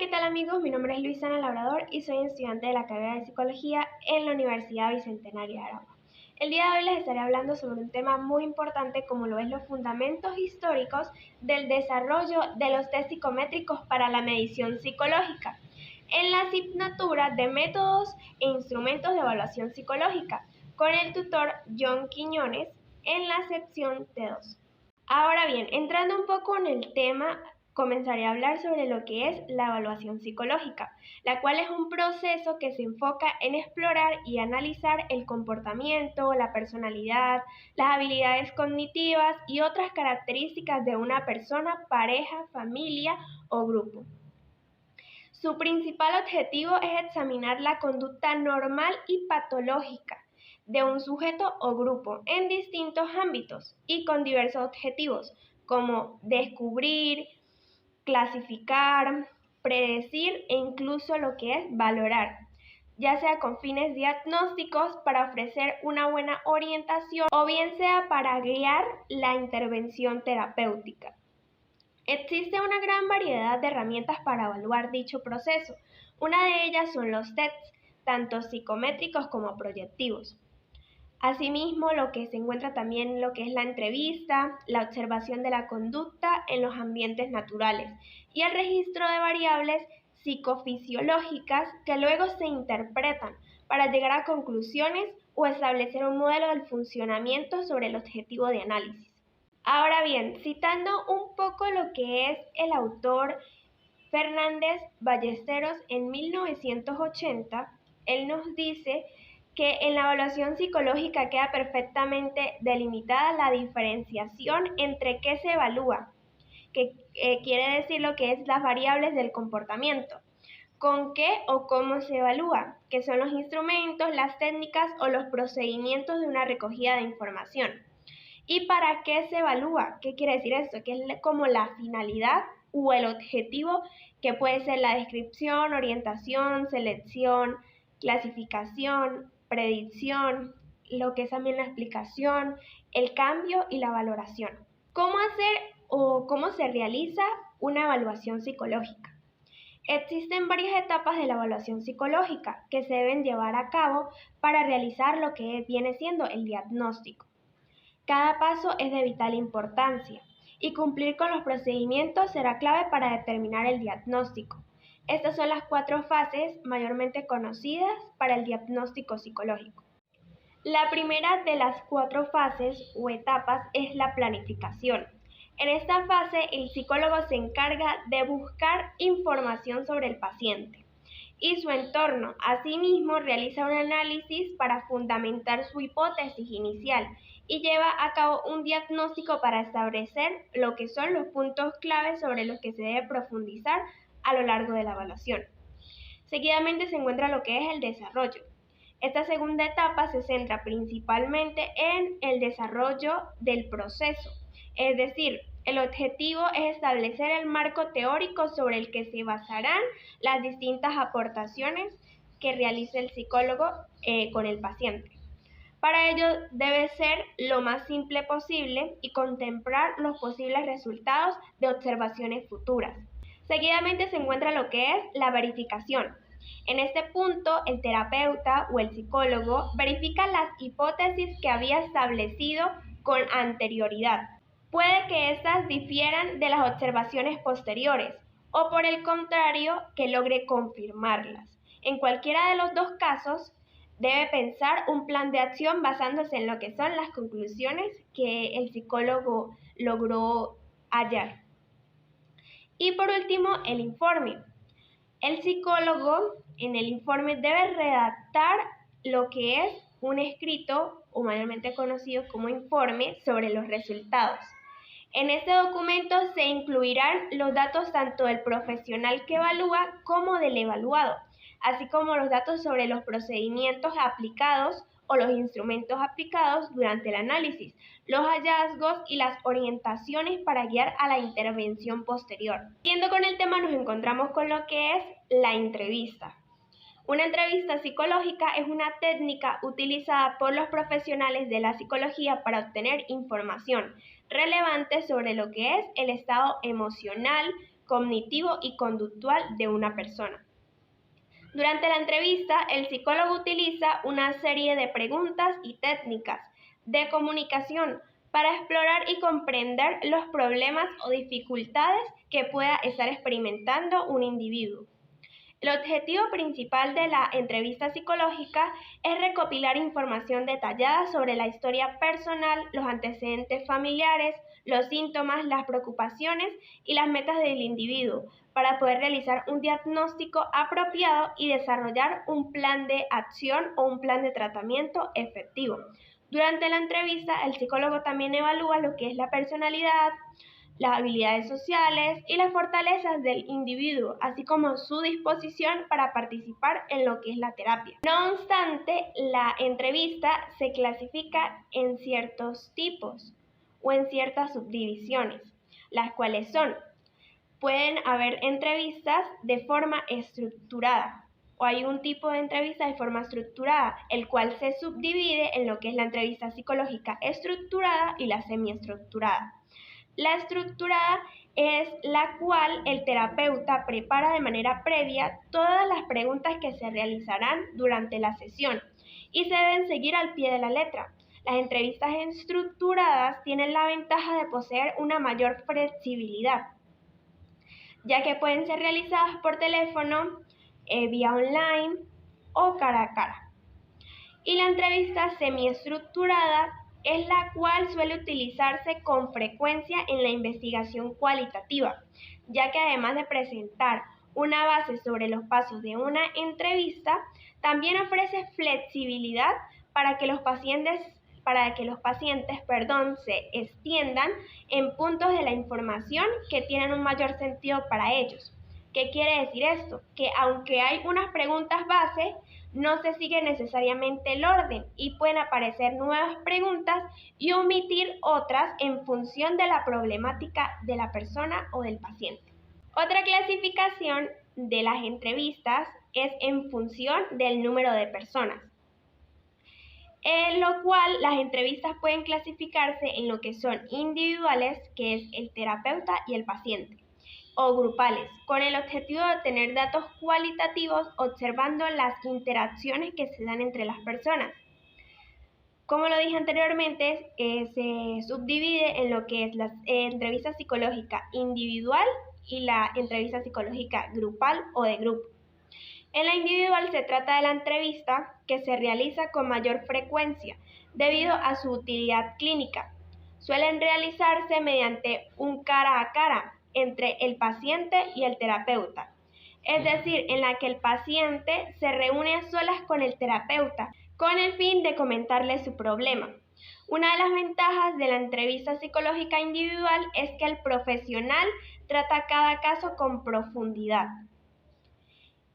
¿qué tal amigos? Mi nombre es Luisana Labrador y soy estudiante de la carrera de Psicología en la Universidad Bicentenaria de Aragua. El día de hoy les estaré hablando sobre un tema muy importante como lo es los fundamentos históricos del desarrollo de los test psicométricos para la medición psicológica en la asignatura de métodos e instrumentos de evaluación psicológica con el tutor John Quiñones en la sección T2. Ahora bien, entrando un poco en el tema, comenzaré a hablar sobre lo que es la evaluación psicológica, la cual es un proceso que se enfoca en explorar y analizar el comportamiento, la personalidad, las habilidades cognitivas y otras características de una persona, pareja, familia o grupo. Su principal objetivo es examinar la conducta normal y patológica de un sujeto o grupo en distintos ámbitos y con diversos objetivos, como descubrir, clasificar, predecir e incluso lo que es valorar, ya sea con fines diagnósticos para ofrecer una buena orientación o bien sea para guiar la intervención terapéutica. Existe una gran variedad de herramientas para evaluar dicho proceso. Una de ellas son los tests, tanto psicométricos como proyectivos. Asimismo, lo que se encuentra también lo que es la entrevista, la observación de la conducta en los ambientes naturales y el registro de variables psicofisiológicas que luego se interpretan para llegar a conclusiones o establecer un modelo del funcionamiento sobre el objetivo de análisis. Ahora bien, citando un poco lo que es el autor Fernández Ballesteros en 1980, él nos dice que en la evaluación psicológica queda perfectamente delimitada la diferenciación entre qué se evalúa, que quiere decir lo que es las variables del comportamiento, con qué o cómo se evalúa, que son los instrumentos, las técnicas o los procedimientos de una recogida de información. ¿Y para qué se evalúa? ¿Qué quiere decir esto? Que es como la finalidad o el objetivo, que puede ser la descripción, orientación, selección, clasificación, predicción, lo que es también la explicación, el cambio y la valoración. ¿Cómo hacer o cómo se realiza una evaluación psicológica? Existen varias etapas de la evaluación psicológica que se deben llevar a cabo para realizar lo que viene siendo el diagnóstico. Cada paso es de vital importancia y cumplir con los procedimientos será clave para determinar el diagnóstico. Estas son las 4 fases mayormente conocidas para el diagnóstico psicológico. La primera de las 4 fases o etapas es la planificación. En esta fase, el psicólogo se encarga de buscar información sobre el paciente y su entorno. Asimismo, realiza un análisis para fundamentar su hipótesis inicial y lleva a cabo un diagnóstico para establecer lo que son los puntos claves sobre los que se debe profundizar a lo largo de la evaluación. Seguidamente se encuentra lo que es el desarrollo. Esta segunda etapa se centra principalmente en el desarrollo del proceso, es decir, el objetivo es establecer el marco teórico sobre el que se basarán las distintas aportaciones que realice el psicólogo con el paciente. Para ello debe ser lo más simple posible y contemplar los posibles resultados de observaciones futuras. Seguidamente se encuentra lo que es la verificación. En este punto, el terapeuta o el psicólogo verifica las hipótesis que había establecido con anterioridad. Puede que éstas difieran de las observaciones posteriores o por el contrario que logre confirmarlas. En cualquiera de los dos casos debe pensar un plan de acción basándose en lo que son las conclusiones que el psicólogo logró hallar. Y por último, el informe. El psicólogo en el informe debe redactar lo que es un escrito o mayormente conocido como informe sobre los resultados. En este documento se incluirán los datos tanto del profesional que evalúa como del evaluado, así como los datos sobre los procedimientos aplicados o los instrumentos aplicados durante el análisis, los hallazgos y las orientaciones para guiar a la intervención posterior. Siguiendo con el tema, nos encontramos con lo que es la entrevista. Una entrevista psicológica es una técnica utilizada por los profesionales de la psicología para obtener información relevante sobre lo que es el estado emocional, cognitivo y conductual de una persona. Durante la entrevista, el psicólogo utiliza una serie de preguntas y técnicas de comunicación para explorar y comprender los problemas o dificultades que pueda estar experimentando un individuo. El objetivo principal de la entrevista psicológica es recopilar información detallada sobre la historia personal, los antecedentes familiares, los síntomas, las preocupaciones y las metas del individuo, para poder realizar un diagnóstico apropiado y desarrollar un plan de acción o un plan de tratamiento efectivo. Durante la entrevista, el psicólogo también evalúa lo que es la personalidad, las habilidades sociales y las fortalezas del individuo, así como su disposición para participar en lo que es la terapia. No obstante, la entrevista se clasifica en ciertos tipos o en ciertas subdivisiones, las cuales son: pueden haber entrevistas de forma estructurada, o hay un tipo de entrevista de forma estructurada, el cual se subdivide en lo que es la entrevista psicológica estructurada y la semiestructurada. La estructurada es la cual el terapeuta prepara de manera previa todas las preguntas que se realizarán durante la sesión y se deben seguir al pie de la letra. Las entrevistas estructuradas tienen la ventaja de poseer una mayor flexibilidad, ya que pueden ser realizadas por teléfono, vía online o cara a cara. Y la entrevista semiestructurada es la cual suele utilizarse con frecuencia en la investigación cualitativa, ya que además de presentar una base sobre los pasos de una entrevista, también ofrece flexibilidad para que los pacientes se extiendan en puntos de la información que tienen un mayor sentido para ellos. ¿Qué quiere decir esto? Que aunque hay unas preguntas base, no se sigue necesariamente el orden y pueden aparecer nuevas preguntas y omitir otras en función de la problemática de la persona o del paciente. Otra clasificación de las entrevistas es en función del número de personas, en lo cual las entrevistas pueden clasificarse en lo que son individuales, que es el terapeuta y el paciente, o grupales, con el objetivo de obtener datos cualitativos observando las interacciones que se dan entre las personas. Como lo dije anteriormente, se subdivide en lo que es la entrevista psicológica individual y la entrevista psicológica grupal o de grupo. En la individual se trata de la entrevista que se realiza con mayor frecuencia debido a su utilidad clínica. Suelen realizarse mediante un cara a cara entre el paciente y el terapeuta, es decir, en la que el paciente se reúne a solas con el terapeuta con el fin de comentarle su problema. Una de las ventajas de la entrevista psicológica individual es que el profesional trata cada caso con profundidad.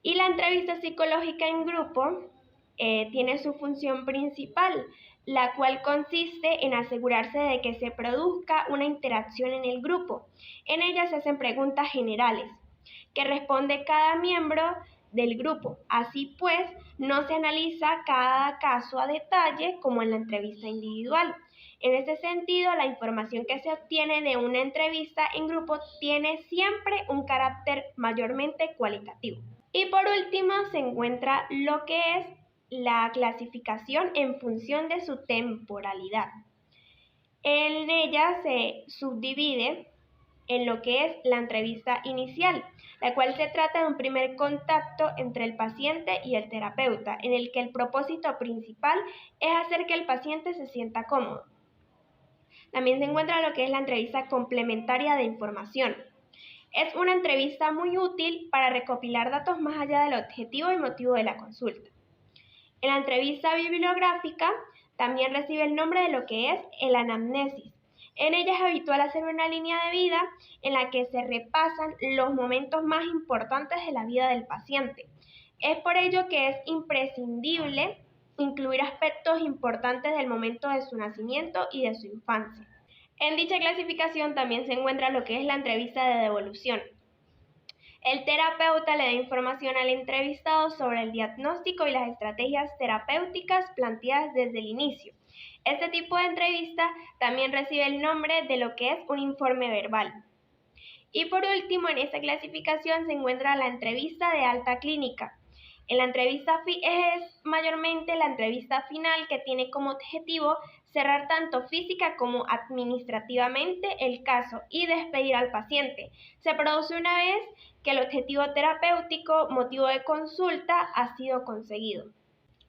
Y la entrevista psicológica en grupo tiene su función principal, la cual consiste en asegurarse de que se produzca una interacción en el grupo. En ella se hacen preguntas generales que responde cada miembro del grupo. Así pues, no se analiza cada caso a detalle como en la entrevista individual. En este sentido, la información que se obtiene de una entrevista en grupo tiene siempre un carácter mayormente cualitativo. Y por último, se encuentra lo que es la clasificación en función de su temporalidad. En ella se subdivide en lo que es la entrevista inicial, la cual se trata de un primer contacto entre el paciente y el terapeuta, en el que el propósito principal es hacer que el paciente se sienta cómodo. También se encuentra lo que es la entrevista complementaria de información. Es una entrevista muy útil para recopilar datos más allá del objetivo y motivo de la consulta. En la entrevista bibliográfica también recibe el nombre de lo que es el anamnesis. En ella es habitual hacer una línea de vida en la que se repasan los momentos más importantes de la vida del paciente. Es por ello que es imprescindible incluir aspectos importantes del momento de su nacimiento y de su infancia. En dicha clasificación también se encuentra lo que es la entrevista de devolución. El terapeuta le da información al entrevistado sobre el diagnóstico y las estrategias terapéuticas planteadas desde el inicio. Este tipo de entrevista también recibe el nombre de lo que es un informe verbal. Y por último, en esta clasificación se encuentra la entrevista de alta clínica. En la entrevista es mayormente la entrevista final que tiene como objetivo cerrar tanto física como administrativamente el caso y despedir al paciente. Se produce una vez que el objetivo terapéutico, motivo de consulta, ha sido conseguido.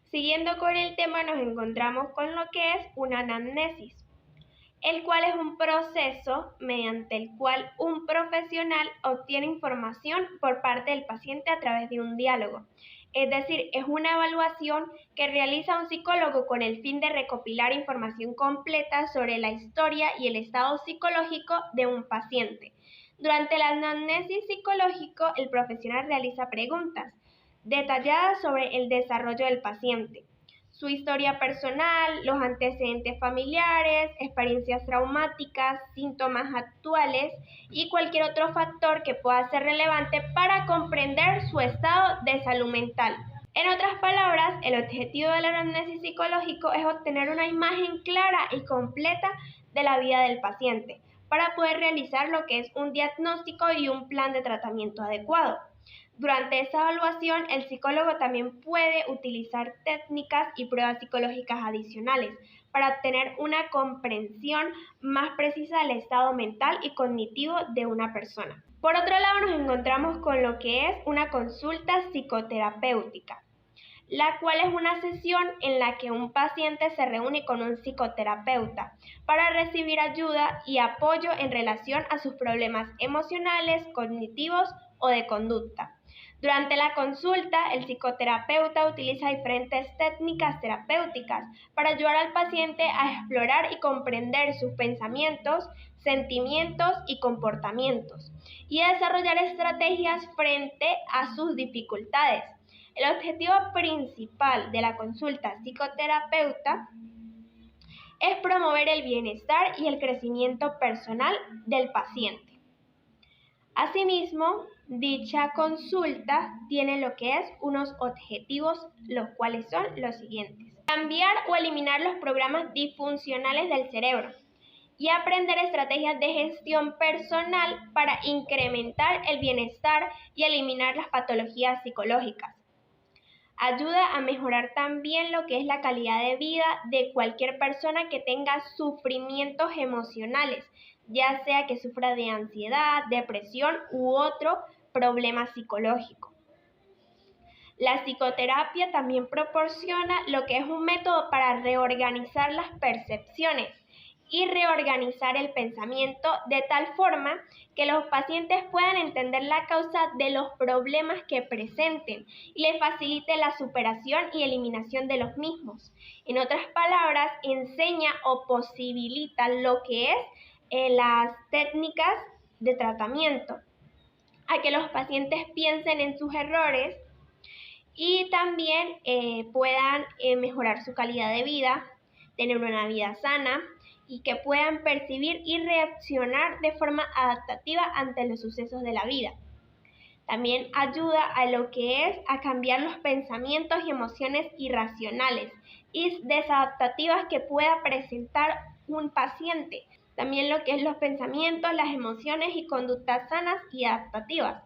Siguiendo con el tema, nos encontramos con lo que es una anamnesis, el cual es un proceso mediante el cual un profesional obtiene información por parte del paciente a través de un diálogo. Es decir, es una evaluación que realiza un psicólogo con el fin de recopilar información completa sobre la historia y el estado psicológico de un paciente. Durante la anamnesis psicológico, el profesional realiza preguntas detalladas sobre el desarrollo del paciente, su historia personal, los antecedentes familiares, experiencias traumáticas, síntomas actuales y cualquier otro factor que pueda ser relevante para comprender su estado de salud mental. En otras palabras, el objetivo del análisis psicológico es obtener una imagen clara y completa de la vida del paciente para poder realizar lo que es un diagnóstico y un plan de tratamiento adecuado. Durante esa evaluación, el psicólogo también puede utilizar técnicas y pruebas psicológicas adicionales para obtener una comprensión más precisa del estado mental y cognitivo de una persona. Por otro lado, nos encontramos con lo que es una consulta psicoterapéutica, la cual es una sesión en la que un paciente se reúne con un psicoterapeuta para recibir ayuda y apoyo en relación a sus problemas emocionales, cognitivos o de conducta. Durante la consulta, el psicoterapeuta utiliza diferentes técnicas terapéuticas para ayudar al paciente a explorar y comprender sus pensamientos, sentimientos y comportamientos, y a desarrollar estrategias frente a sus dificultades. El objetivo principal de la consulta psicoterapeuta es promover el bienestar y el crecimiento personal del paciente. Asimismo, dicha consulta tiene lo que es unos objetivos, los cuales son los siguientes: cambiar o eliminar los programas disfuncionales del cerebro y aprender estrategias de gestión personal para incrementar el bienestar y eliminar las patologías psicológicas. Ayuda a mejorar también lo que es la calidad de vida de cualquier persona que tenga sufrimientos emocionales, ya sea que sufra de ansiedad, depresión u otro problema psicológico. La psicoterapia también proporciona lo que es un método para reorganizar las percepciones y reorganizar el pensamiento de tal forma que los pacientes puedan entender la causa de los problemas que presenten y les facilite la superación y eliminación de los mismos. En otras palabras, enseña o posibilita lo que es las técnicas de tratamiento, a que los pacientes piensen en sus errores y también puedan mejorar su calidad de vida, tener una vida sana y que puedan percibir y reaccionar de forma adaptativa ante los sucesos de la vida. También ayuda a lo que es a cambiar los pensamientos y emociones irracionales y desadaptativas que pueda presentar un paciente. También lo que es los pensamientos, las emociones y conductas sanas y adaptativas.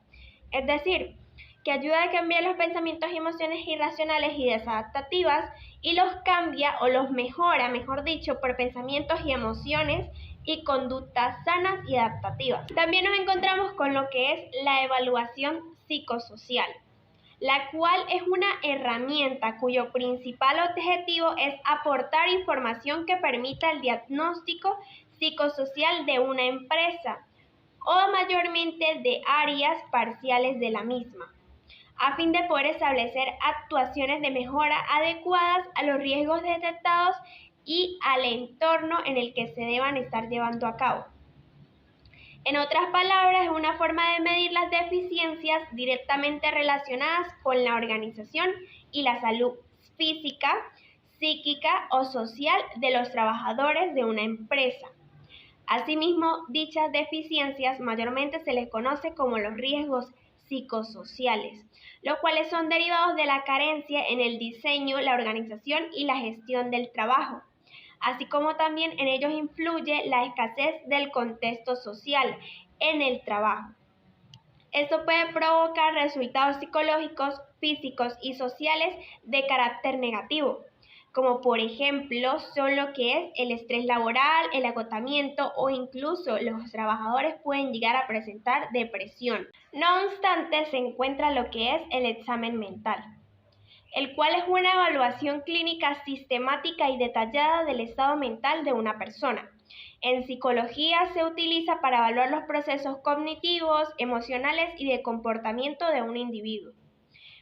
Es decir, que ayuda a cambiar los pensamientos y emociones irracionales y desadaptativas y los cambia o los mejora, mejor dicho, por pensamientos y emociones y conductas sanas y adaptativas. También nos encontramos con lo que es la evaluación psicosocial, la cual es una herramienta cuyo principal objetivo es aportar información que permita el diagnóstico psicosocial de una empresa o mayormente de áreas parciales de la misma, a fin de poder establecer actuaciones de mejora adecuadas a los riesgos detectados y al entorno en el que se deban estar llevando a cabo. En otras palabras, es una forma de medir las deficiencias directamente relacionadas con la organización y la salud física, psíquica o social de los trabajadores de una empresa. Asimismo, dichas deficiencias mayormente se les conoce como los riesgos psicosociales, los cuales son derivados de la carencia en el diseño, la organización y la gestión del trabajo, así como también en ellos influye la escasez del contexto social en el trabajo. Esto puede provocar resultados psicológicos, físicos y sociales de carácter negativo, como por ejemplo son lo que es el estrés laboral, el agotamiento o incluso los trabajadores pueden llegar a presentar depresión. No obstante, se encuentra lo que es el examen mental, el cual es una evaluación clínica sistemática y detallada del estado mental de una persona. En psicología se utiliza para evaluar los procesos cognitivos, emocionales y de comportamiento de un individuo.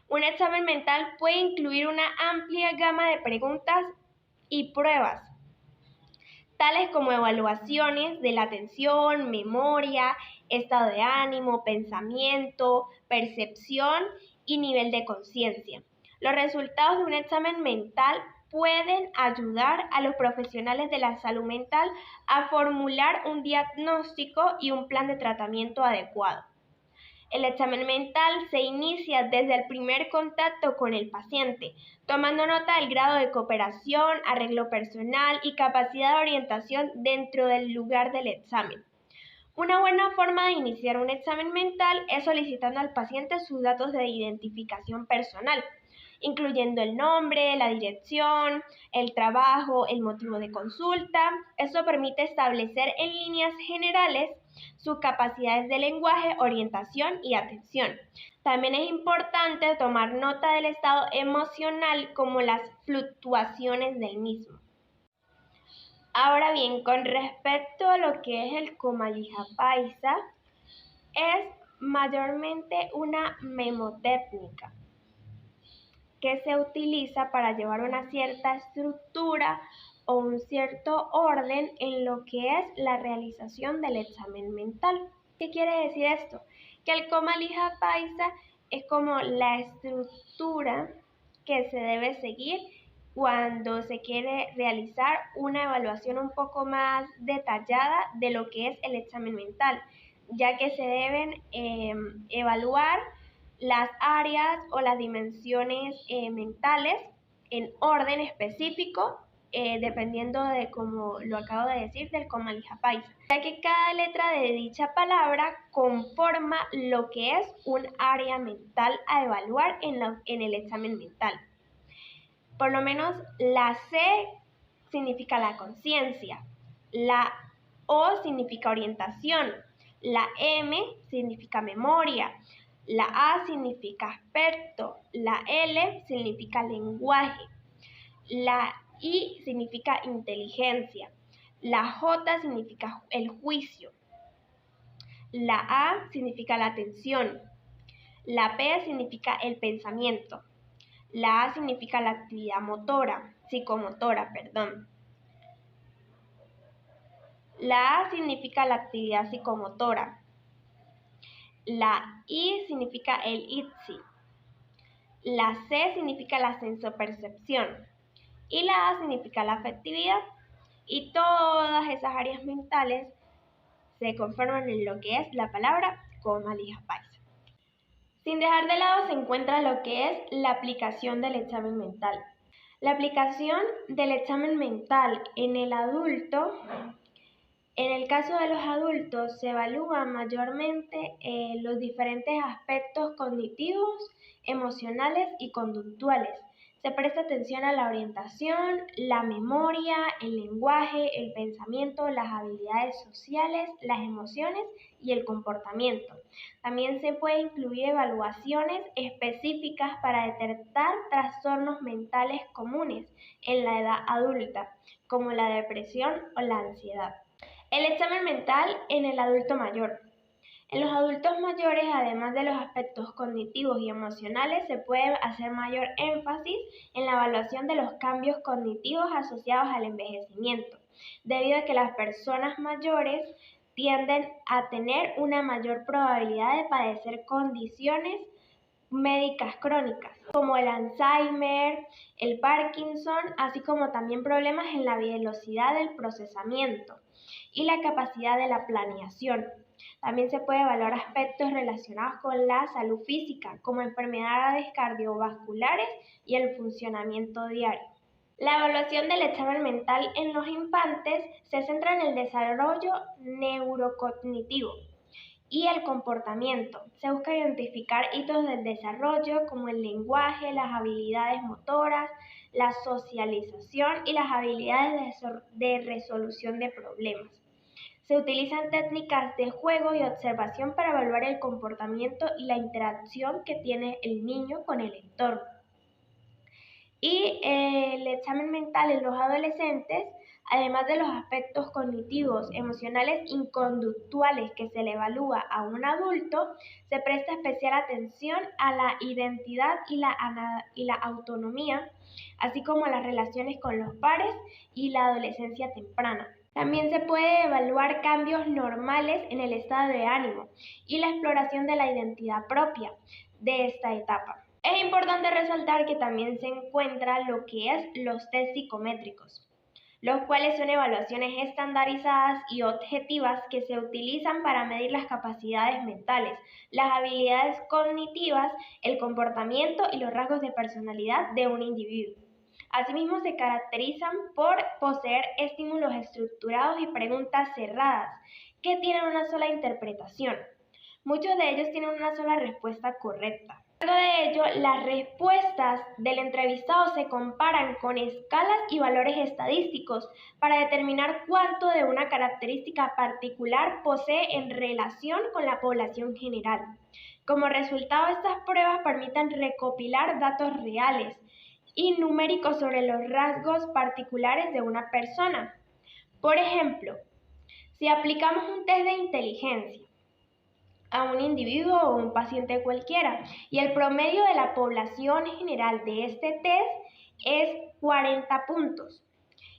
Un examen mental puede incluir una amplia gama de preguntas y pruebas, tales como evaluaciones de la atención, memoria, estado de ánimo, pensamiento, percepción y nivel de conciencia. Los resultados de un examen mental pueden ayudar a los profesionales de la salud mental a formular un diagnóstico y un plan de tratamiento adecuado. El examen mental se inicia desde el primer contacto con el paciente, tomando nota del grado de cooperación, arreglo personal y capacidad de orientación dentro del lugar del examen. Una buena forma de iniciar un examen mental es solicitando al paciente sus datos de identificación personal, incluyendo el nombre, la dirección, el trabajo, el motivo de consulta. Esto permite establecer en líneas generales sus capacidades de lenguaje, orientación y atención. También es importante tomar nota del estado emocional como las fluctuaciones del mismo. Ahora bien, con respecto a lo que es el Comalija Paisa, es mayormente una memotécnica que se utiliza para llevar una cierta estructura o un cierto orden en lo que es la realización del examen mental. ¿Qué quiere decir esto? Que el Comalija Paisa es como la estructura que se debe seguir cuando se quiere realizar una evaluación un poco más detallada de lo que es el examen mental, ya que se deben evaluar las áreas o las dimensiones mentales en orden específico, dependiendo de, como lo acabo de decir, del Comalija Paisa, ya que cada letra de dicha palabra conforma lo que es un área mental a evaluar en el examen mental. Por lo menos la C significa la conciencia, la O significa orientación, la M significa memoria, la A significa aspecto, la L significa lenguaje, la I significa inteligencia, la J significa el juicio, la A significa la atención, la P significa el pensamiento, la A significa la actividad psicomotora. La A significa la actividad psicomotora. La I significa el ITSI. La C significa la sensopercepción. Y la A significa la afectividad. Y todas esas áreas mentales se conforman en lo que es la palabra Comalija Paisa. Sin dejar de lado se encuentra lo que es la aplicación del examen mental. La aplicación del examen mental en el adulto, en el caso de los adultos, se evalúan mayormente los diferentes aspectos cognitivos, emocionales y conductuales. Se presta atención a la orientación, la memoria, el lenguaje, el pensamiento, las habilidades sociales, las emociones y el comportamiento. También se puede incluir evaluaciones específicas para detectar trastornos mentales comunes en la edad adulta, como la depresión o la ansiedad. El examen mental en el adulto mayor. En los adultos mayores, además de los aspectos cognitivos y emocionales, se puede hacer mayor énfasis en la evaluación de los cambios cognitivos asociados al envejecimiento, debido a que las personas mayores tienden a tener una mayor probabilidad de padecer condiciones médicas crónicas, como el Alzheimer, el Parkinson, así como también problemas en la velocidad del procesamiento y la capacidad de la planeación. También se puede evaluar aspectos relacionados con la salud física, como enfermedades cardiovasculares y el funcionamiento diario. La evaluación del examen mental en los infantes se centra en el desarrollo neurocognitivo y el comportamiento. Se busca identificar hitos del desarrollo como el lenguaje, las habilidades motoras, la socialización y las habilidades de resolución de problemas. Se utilizan técnicas de juego y observación para evaluar el comportamiento y la interacción que tiene el niño con el entorno. Y el examen mental en los adolescentes, además de los aspectos cognitivos, emocionales y conductuales que se le evalúa a un adulto, se presta especial atención a la identidad y la autonomía, así como a las relaciones con los pares y la adolescencia temprana. También se puede evaluar cambios normales en el estado de ánimo y la exploración de la identidad propia de esta etapa. Es importante resaltar que también se encuentra lo que es los test psicométricos, los cuales son evaluaciones estandarizadas y objetivas que se utilizan para medir las capacidades mentales, las habilidades cognitivas, el comportamiento y los rasgos de personalidad de un individuo. Asimismo, se caracterizan por poseer estímulos estructurados y preguntas cerradas, que tienen una sola interpretación. Muchos de ellos tienen una sola respuesta correcta. Luego de ello, las respuestas del entrevistado se comparan con escalas y valores estadísticos para determinar cuánto de una característica particular posee en relación con la población general. Como resultado, estas pruebas permiten recopilar datos reales y numéricos sobre los rasgos particulares de una persona. Por ejemplo, si aplicamos un test de inteligencia a un individuo o un paciente cualquiera, y el promedio de la población general de este test es 40 puntos,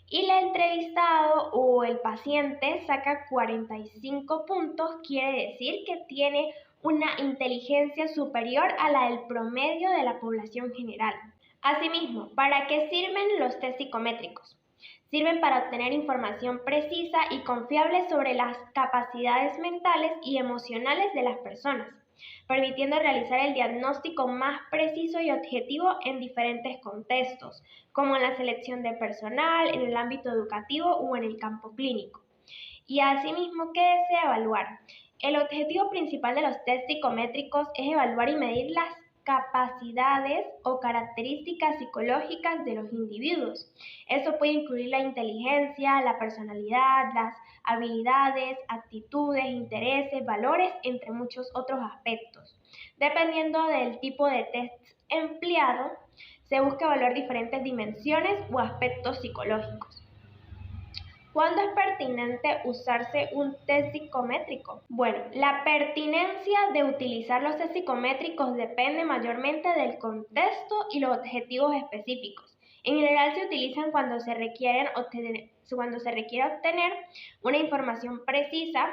y el entrevistado o el paciente saca 45 puntos, quiere decir que tiene una inteligencia superior a la del promedio de la población general. Asimismo, ¿para qué sirven los test psicométricos? Sirven para obtener información precisa y confiable sobre las capacidades mentales y emocionales de las personas, permitiendo realizar el diagnóstico más preciso y objetivo en diferentes contextos, como en la selección de personal, en el ámbito educativo o en el campo clínico. Y asimismo, ¿qué desea evaluar? El objetivo principal de los test psicométricos es evaluar y medir las capacidades o características psicológicas de los individuos. Eso puede incluir la inteligencia, la personalidad, las habilidades, actitudes, intereses, valores, entre muchos otros aspectos. Dependiendo del tipo de test empleado, se busca evaluar diferentes dimensiones o aspectos psicológicos. ¿Cuándo es pertinente usarse un test psicométrico? Bueno, la pertinencia de utilizar los test psicométricos depende mayormente del contexto y los objetivos específicos. En general se utilizan cuando se requiere obtener una información precisa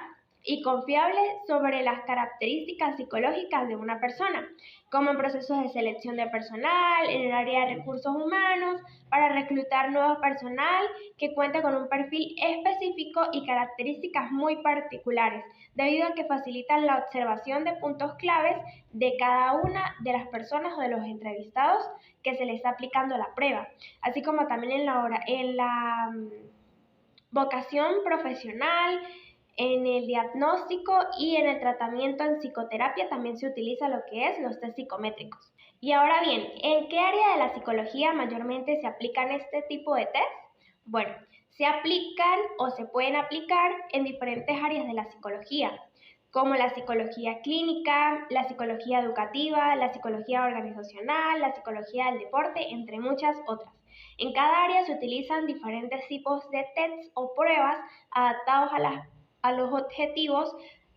y confiable sobre las características psicológicas de una persona, como en procesos de selección de personal, en el área de recursos humanos, para reclutar nuevo personal que cuente con un perfil específico y características muy particulares, debido a que facilitan la observación de puntos claves de cada una de las personas o de los entrevistados que se les está aplicando la prueba, así como también en la vocación profesional, en el diagnóstico y en el tratamiento en psicoterapia también se utiliza lo que es los test psicométricos. Y ahora bien, ¿en qué área de la psicología mayormente se aplican este tipo de test? Bueno, se aplican o se pueden aplicar en diferentes áreas de la psicología, como la psicología clínica, la psicología educativa, la psicología organizacional, la psicología del deporte, entre muchas otras. En cada área se utilizan diferentes tipos de tests o pruebas adaptados a los objetivos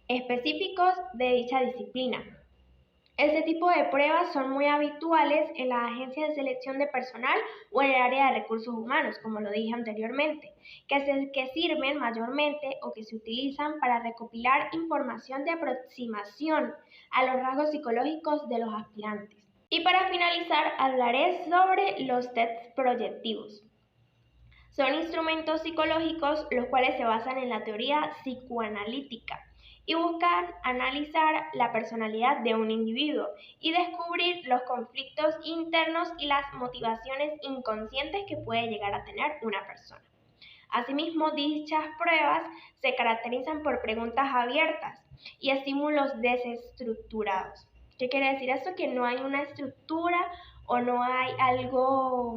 específicos de dicha disciplina. Este tipo de pruebas son muy habituales en las agencias de selección de personal o en el área de recursos humanos, como lo dije anteriormente, que sirven mayormente o que se utilizan para recopilar información de aproximación a los rasgos psicológicos de los aspirantes. Y para finalizar, hablaré sobre los tests proyectivos. Son instrumentos psicológicos los cuales se basan en la teoría psicoanalítica y buscan analizar la personalidad de un individuo y descubrir los conflictos internos y las motivaciones inconscientes que puede llegar a tener una persona. Asimismo, dichas pruebas se caracterizan por preguntas abiertas y estímulos desestructurados. ¿Qué quiere decir eso? Que no hay una estructura o no hay algo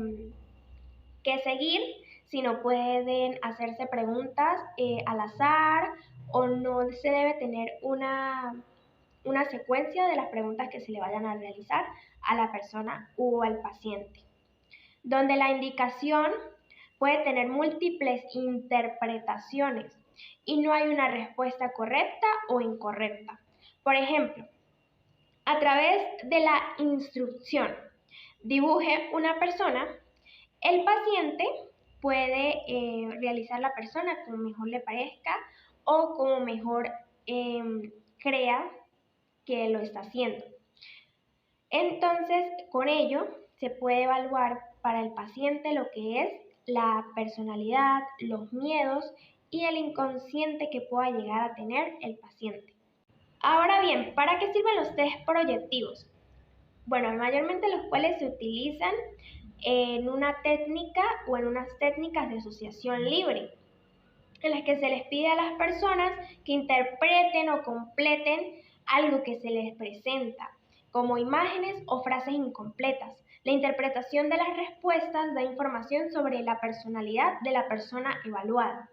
que seguir, sino pueden hacerse preguntas al azar o no se debe tener una secuencia de las preguntas que se le vayan a realizar a la persona o al paciente, donde la indicación puede tener múltiples interpretaciones y no hay una respuesta correcta o incorrecta. Por ejemplo, a través de la instrucción, dibuje una persona, el paciente puede realizar la persona como mejor le parezca o como mejor crea que lo está haciendo. Entonces, con ello se puede evaluar para el paciente lo que es la personalidad, los miedos y el inconsciente que pueda llegar a tener el paciente. Ahora bien, ¿para qué sirven los test proyectivos? Bueno, mayormente los cuales se utilizan en una técnica o en unas técnicas de asociación libre, en las que se les pide a las personas que interpreten o completen algo que se les presenta, como imágenes o frases incompletas. La interpretación de las respuestas da información sobre la personalidad de la persona evaluada.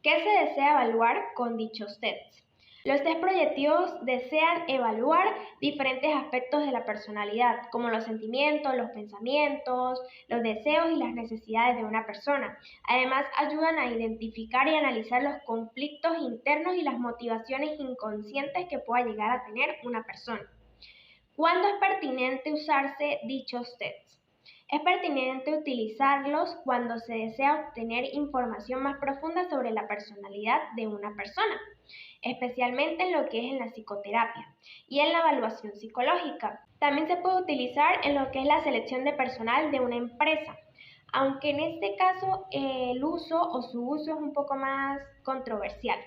¿Qué se desea evaluar con dichos tests? Los test proyectivos desean evaluar diferentes aspectos de la personalidad, como los sentimientos, los pensamientos, los deseos y las necesidades de una persona. Además, ayudan a identificar y analizar los conflictos internos y las motivaciones inconscientes que pueda llegar a tener una persona. ¿Cuándo es pertinente usarse dichos tests? Es pertinente utilizarlos cuando se desea obtener información más profunda sobre la personalidad de una persona, especialmente en lo que es en la psicoterapia y en la evaluación psicológica. También se puede utilizar en lo que es la selección de personal de una empresa, aunque en este caso el uso o su uso es un poco más controversial.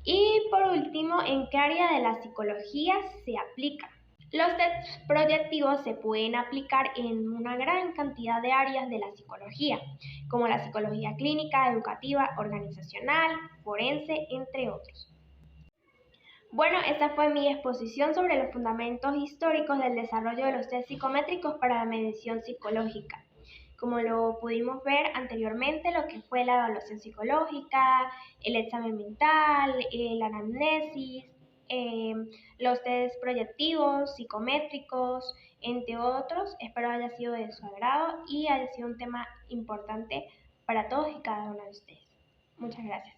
Y por último, ¿en qué área de la psicología se aplica? Los tests proyectivos se pueden aplicar en una gran cantidad de áreas de la psicología, como la psicología clínica, educativa, organizacional, forense, entre otros. Bueno, esta fue mi exposición sobre los fundamentos históricos del desarrollo de los test psicométricos para la medición psicológica. Como lo pudimos ver anteriormente, lo que fue la evaluación psicológica, el examen mental, la anamnesis, los test proyectivos, psicométricos, entre otros. Espero haya sido de su agrado y haya sido un tema importante para todos y cada uno de ustedes. Muchas gracias.